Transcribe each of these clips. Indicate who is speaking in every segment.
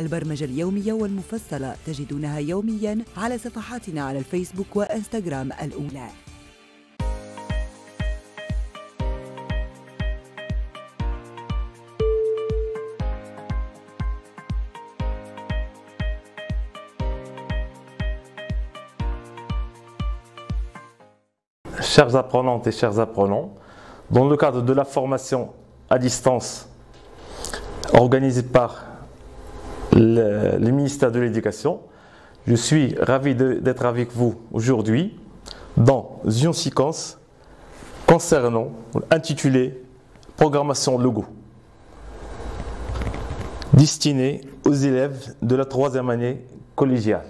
Speaker 1: البرمجة اليومية والمفصلة تجدونها يومياً على صفحاتنا على الفيسبوك وإنستغرام الأولى.
Speaker 2: Chers apprenantes et chers apprenants, dans le cadre de la formation à distance organisée par le ministère de l'Éducation, je suis ravi d'être avec vous aujourd'hui dans une séquence intitulée Programmation Logo, destinée aux élèves de la 3e année collégiale.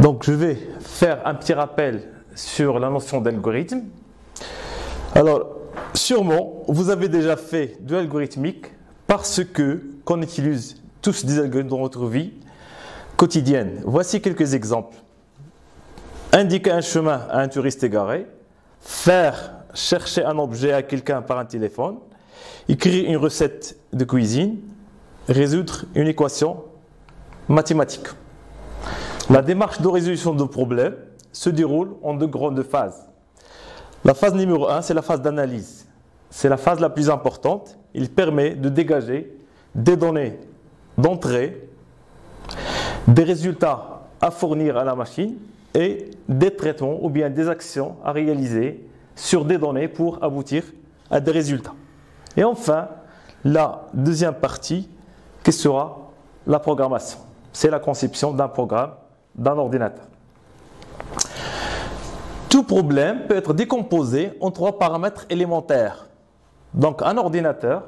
Speaker 2: Donc je vais faire un petit rappel sur la notion d'algorithme. Alors, sûrement, vous avez déjà fait de l'algorithmique parce qu'on utilise tous des algorithmes dans notre vie quotidienne. Voici quelques exemples. Indiquer un chemin à un touriste égaré, faire chercher un objet à quelqu'un par un téléphone, écrire une recette de cuisine, résoudre une équation mathématique. La démarche de résolution de problèmes se déroule en 2 grandes phases. La phase numéro 1, c'est la phase d'analyse. C'est la phase la plus importante. Il permet de dégager des données d'entrée, des résultats à fournir à la machine et des traitements ou bien des actions à réaliser sur des données pour aboutir à des résultats. Et enfin, la deuxième partie qui sera la programmation. C'est la conception d'un programme d'un ordinateur. Tout problème peut être décomposé en 3 paramètres élémentaires. Donc un ordinateur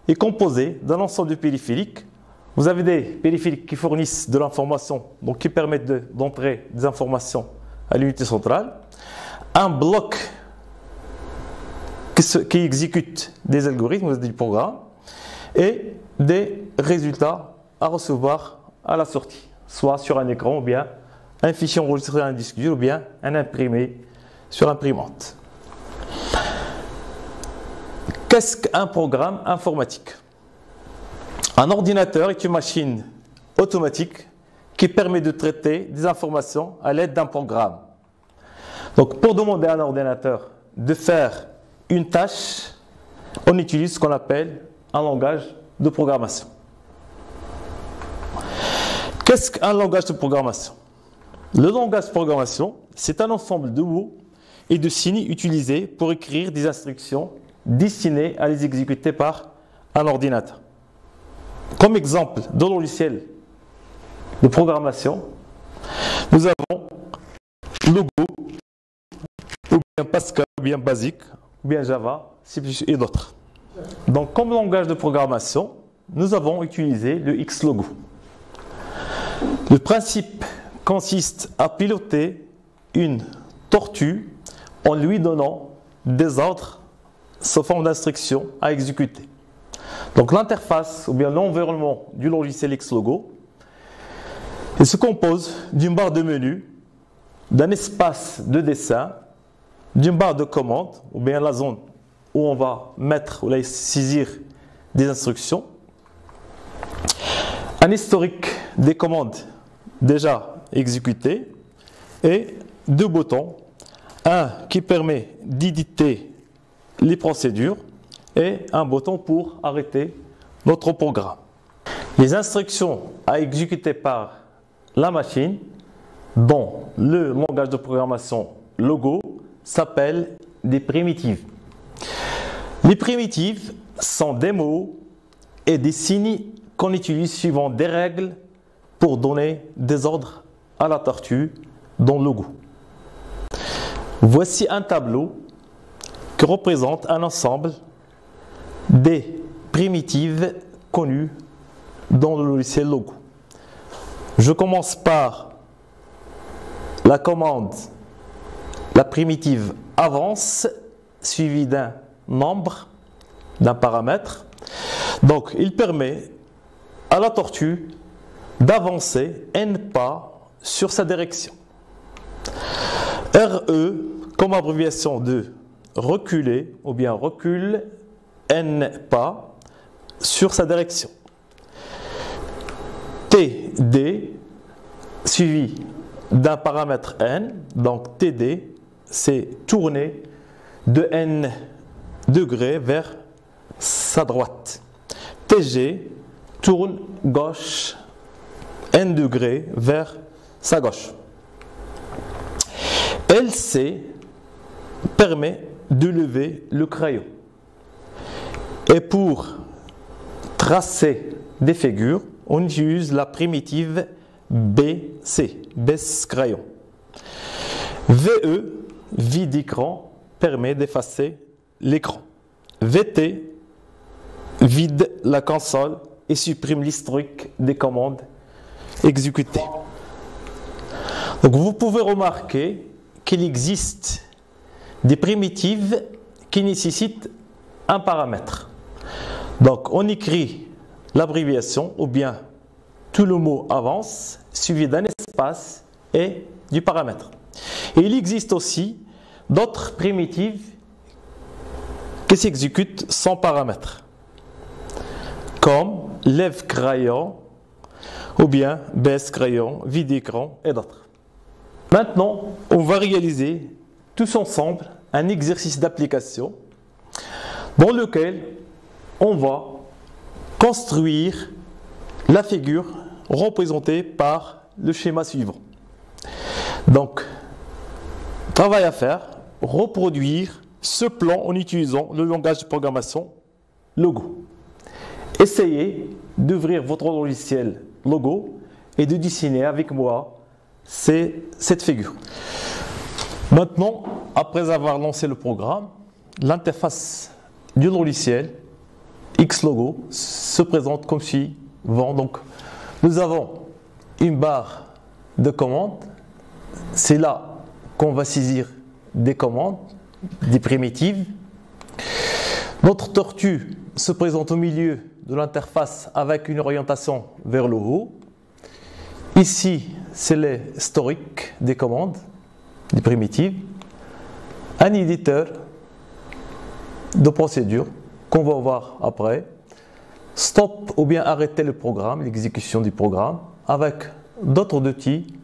Speaker 2: est composé d'un ensemble de périphériques. Vous avez des périphériques qui fournissent de l'information, donc qui permettent d'entrer des informations à l'unité centrale. Un bloc qui exécute des algorithmes, des programmes, et des résultats à recevoir à la sortie, soit sur un écran, ou bien un fichier enregistré dans un disque dur, ou bien un imprimé sur imprimante. Qu'est-ce qu'un programme informatique? Un ordinateur est une machine automatique qui permet de traiter des informations à l'aide d'un programme. Donc, pour demander à un ordinateur de faire une tâche, on utilise ce qu'on appelle un langage de programmation. Qu'est-ce qu'un langage de programmation? Le langage de programmation, c'est un ensemble de mots et de signes utilisés pour écrire des instructions destinées à les exécuter par un ordinateur. Comme exemple de logiciel de programmation, nous avons Logo, ou bien Pascal, ou bien Basic, ou bien Java, C++ et d'autres. Donc, comme langage de programmation, nous avons utilisé le Xlogo. Le principe consiste à piloter une tortue en lui donnant des ordres sous forme d'instructions à exécuter. Donc l'interface ou bien l'environnement du logiciel Xlogo, il se compose d'une barre de menu, d'un espace de dessin, d'une barre de commande ou bien la zone où on va mettre ou saisir des instructions, un historique des commandes déjà exécutées et 2 boutons, un qui permet d'éditer les procédures et un bouton pour arrêter notre programme. Les instructions à exécuter par la machine dans le langage de programmation Logo s'appellent des primitives. Les primitives sont des mots et des signes qu'on utilise suivant des règles pour donner des ordres à la tortue dans Logo. Voici un tableau qui représente un ensemble des primitives connues dans le logiciel Logo. Je commence par la commande, la primitive avance, suivie d'un nombre, d'un paramètre. Donc, il permet à la tortue d'avancer n pas sur sa direction. RE, comme abréviation de reculer ou bien recule n pas, sur sa direction. TD suivi d'un paramètre n, donc TD, c'est tourner de n degrés vers sa droite. TG tourne gauche n degrés vers sa gauche. LC permet de lever le crayon. Et pour tracer des figures, on utilise la primitive BC, baisse crayon. VE, vide d'écran, permet d'effacer l'écran. VT, vide la console et supprime l'historique des commandes exécutées. Donc vous pouvez remarquer qu'il existe des primitives qui nécessitent un paramètre. Donc on écrit l'abréviation ou bien tout le mot avance suivi d'un espace et du paramètre. Et il existe aussi d'autres primitives qui s'exécutent sans paramètre, comme lève crayon ou bien baisse crayon, vide écran et d'autres. Maintenant, on va réaliser tous ensemble un exercice d'application dans lequel on va construire la figure représentée par le schéma suivant. Donc, travail à faire, reproduire ce plan en utilisant le langage de programmation Logo. Essayez d'ouvrir votre logiciel Logo et de dessiner avec moi cette figure. Maintenant, après avoir lancé le programme, l'interface du logiciel Xlogo se présente comme suivant. Donc, nous avons une barre de commandes. C'est là qu'on va saisir des commandes, des primitives. Notre tortue se présente au milieu de l'interface avec une orientation vers le haut. Ici, c'est l'historique des commandes, des primitives. Un éditeur de procédure qu'on va voir après. Stop ou bien arrêter le programme, l'exécution du programme, avec d'autres outils.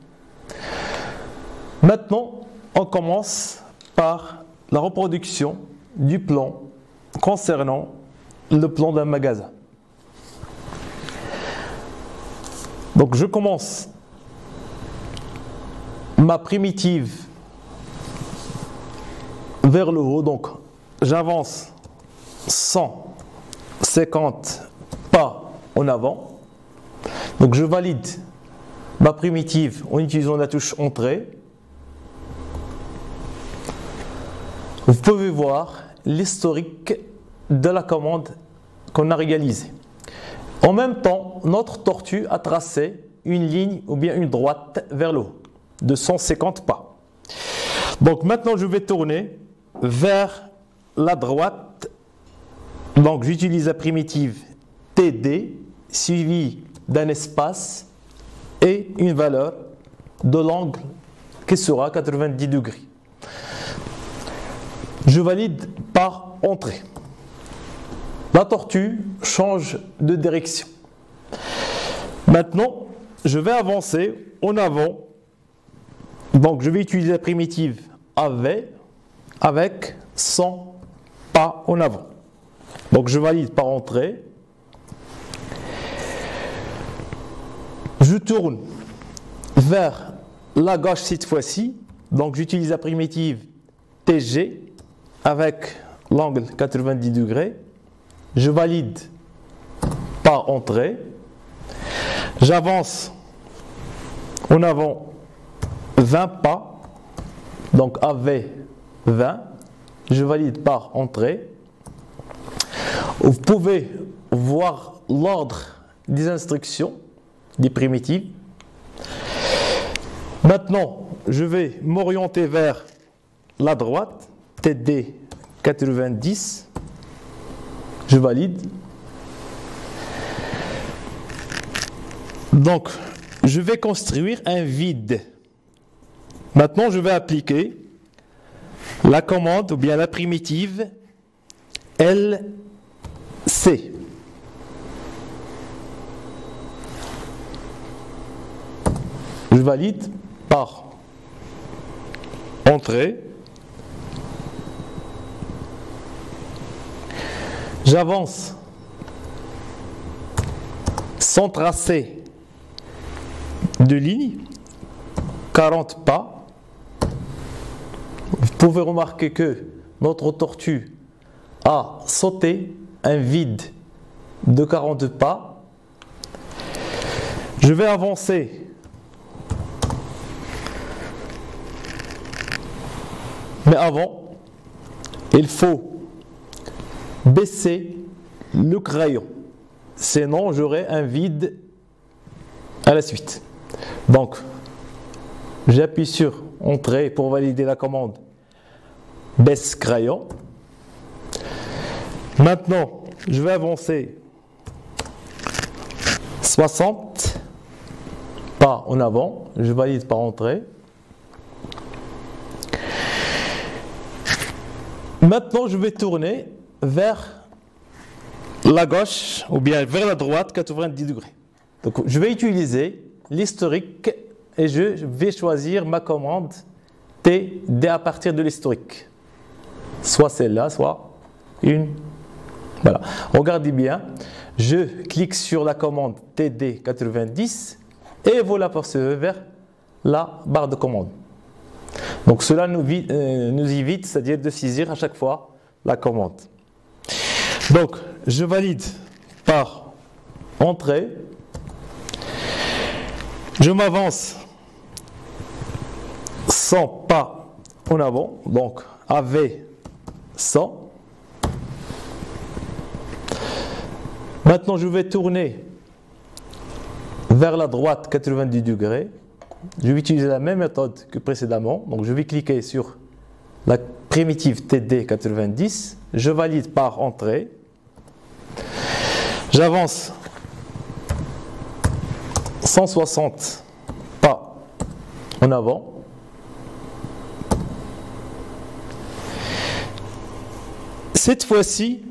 Speaker 2: Maintenant, on commence par la reproduction du plan concernant le plan d'un magasin. Donc je commence ma primitive vers le haut, donc j'avance 150 pas en avant. Donc je valide ma primitive en utilisant la touche Entrée. Vous pouvez voir l'historique de la commande qu'on a réalisée. En même temps, notre tortue a tracé une ligne ou bien une droite vers le haut de 150 pas. Donc maintenant, je vais tourner vers la droite. Donc j'utilise la primitive TD suivie d'un espace et une valeur de l'angle qui sera 90 degrés. Je valide par entrée. La tortue change de direction. Maintenant, je vais avancer en avant. Donc, je vais utiliser la primitive AV avec 100 pas en avant. Donc, je valide par entrée. Je tourne vers la gauche cette fois-ci. Donc, j'utilise la primitive TG avec l'angle 90 degrés. Je valide par entrée. J'avance en avant 20 pas. Donc AV 20. Je valide par entrée. Vous pouvez voir l'ordre des instructions, des primitives. Maintenant, je vais m'orienter vers la droite. TD 90. Je valide. Donc, je vais construire un vide. Maintenant, je vais appliquer la commande ou bien la primitive LC. valide par entrée. J'avance sans tracer de ligne, 40 pas. Vous pouvez remarquer que notre tortue a sauté un vide de 40 pas. Je vais avancer mais avant, il faut baisser le crayon, sinon j'aurai un vide à la suite. Donc, j'appuie sur Entrée pour valider la commande baisse crayon. Maintenant, je vais avancer 60 pas en avant, je valide par Entrée. Maintenant, je vais tourner vers la gauche ou bien vers la droite 90 degrés. Donc, je vais utiliser l'historique et je vais choisir ma commande TD à partir de l'historique. Soit celle-là, soit une. Voilà. Regardez bien, je clique sur la commande TD 90 et vous l'apercevez vers la barre de commande. Donc cela nous évite, c'est-à-dire de saisir à chaque fois la commande. Donc je valide par Entrée. Je m'avance 100 pas en avant, donc AV 100. Maintenant je vais tourner vers la droite 90 degrés. Je vais utiliser la même méthode que précédemment. Donc je vais cliquer sur la primitive TD 90. Je valide par Entrée. J'avance 160 pas en avant. Cette fois-ci,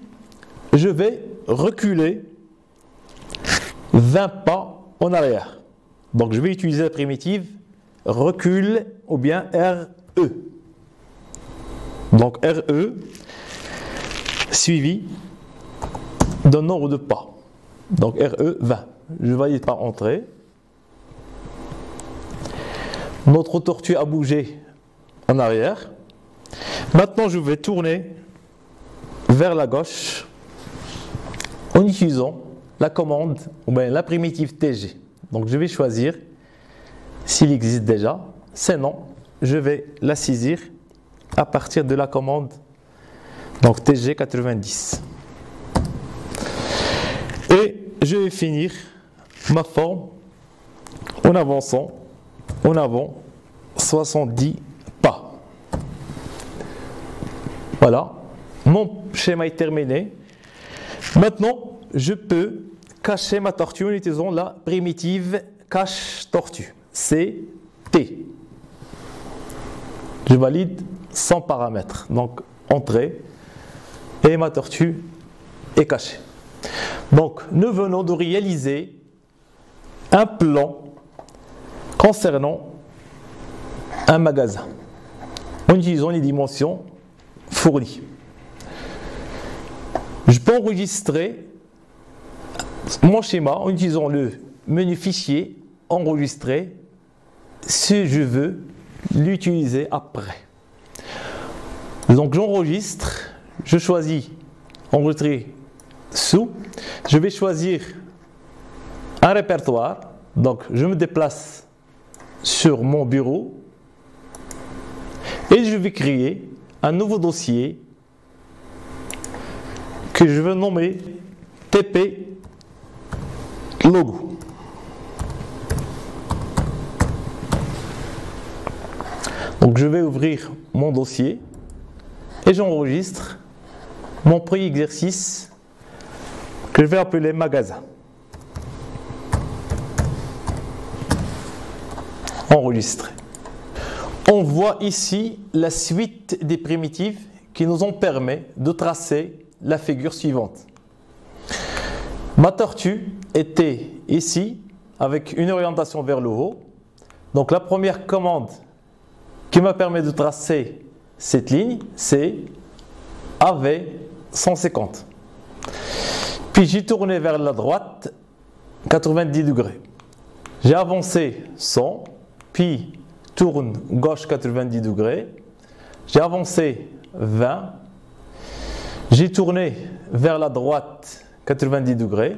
Speaker 2: je vais reculer 20 pas en arrière. Donc je vais utiliser la primitive recul ou bien RE. Donc RE suivi d'un nombre de pas. Donc RE 20. Je valide par Entrée. Notre tortue a bougé en arrière. Maintenant je vais tourner vers la gauche en utilisant la commande ou bien la primitive TG. Donc je vais choisir s'il existe déjà, sinon je vais la saisir à partir de la commande donc TG 90. Et je vais finir ma forme en avançant en avant 70 pas. Voilà, mon schéma est terminé. Maintenant, je peux cacher ma tortue en utilisant la primitive cache tortue, CT. Je valide sans paramètres, donc Entrée, et ma tortue est cachée. Donc, nous venons de réaliser un plan concernant un magasin en utilisant les dimensions fournies. Je peux enregistrer mon schéma en utilisant le menu fichier enregistrer si je veux l'utiliser après. Donc j'enregistre, je choisis enregistrer sous, je vais choisir un répertoire, donc je me déplace sur mon bureau et je vais créer un nouveau dossier que je vais nommer TP logo. Donc je vais ouvrir mon dossier et j'enregistre mon premier exercice que je vais appeler magasin. Enregistrer. On voit ici la suite des primitives qui nous ont permis de tracer la figure suivante. Ma tortue était ici avec une orientation vers le haut. Donc la première commande qui m'a permis de tracer cette ligne, c'est AV 150. Puis j'ai tourné vers la droite 90 degrés. J'ai avancé 100, puis tourne gauche 90 degrés. J'ai avancé 20. J'ai tourné vers la droite 90 degrés.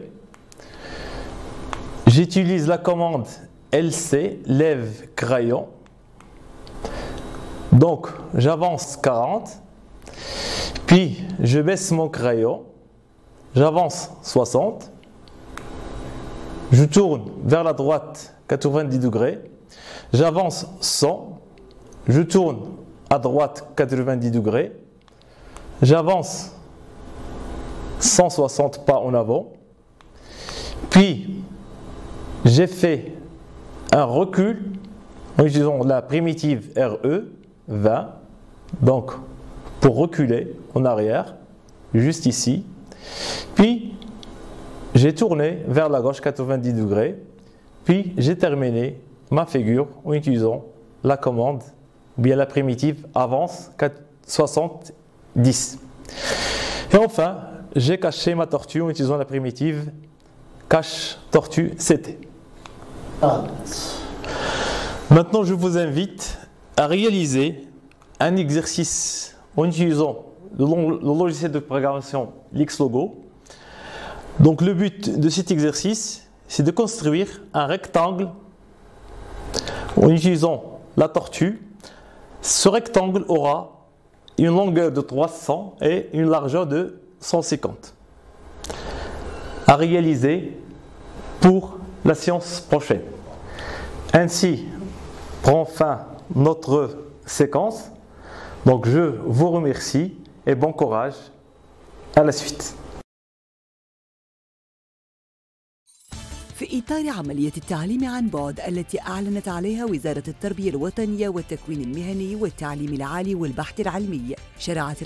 Speaker 2: J'utilise la commande LC, lève crayon. Donc j'avance 40. Puis je baisse mon crayon. J'avance 60. Je tourne vers la droite 90 degrés. J'avance 100. Je tourne à droite 90 degrés. J'avance 160 pas en avant. Puis j'ai fait un recul en utilisant la primitive RE 20. Donc pour reculer en arrière, juste ici. Puis j'ai tourné vers la gauche 90 degrés. Puis j'ai terminé ma figure en utilisant la commande ou bien la primitive avance 70. Et enfin, j'ai caché ma tortue en utilisant la primitive cache tortue CT. Maintenant, je vous invite à réaliser un exercice en utilisant le logiciel de programmation LXLogo. Donc le but de cet exercice, c'est de construire un rectangle en utilisant la tortue. Ce rectangle aura une longueur de 300 et une largeur de 150. À réaliser pour la séance prochaine. Ainsi prend fin notre séquence. Donc je vous remercie et bon courage. À la suite.
Speaker 1: في إطار عملية التعليم عن بعد التي أعلنت عليها وزارة التربية الوطنية والتكوين المهني والتعليم العالي والبحث العلمي، شرعت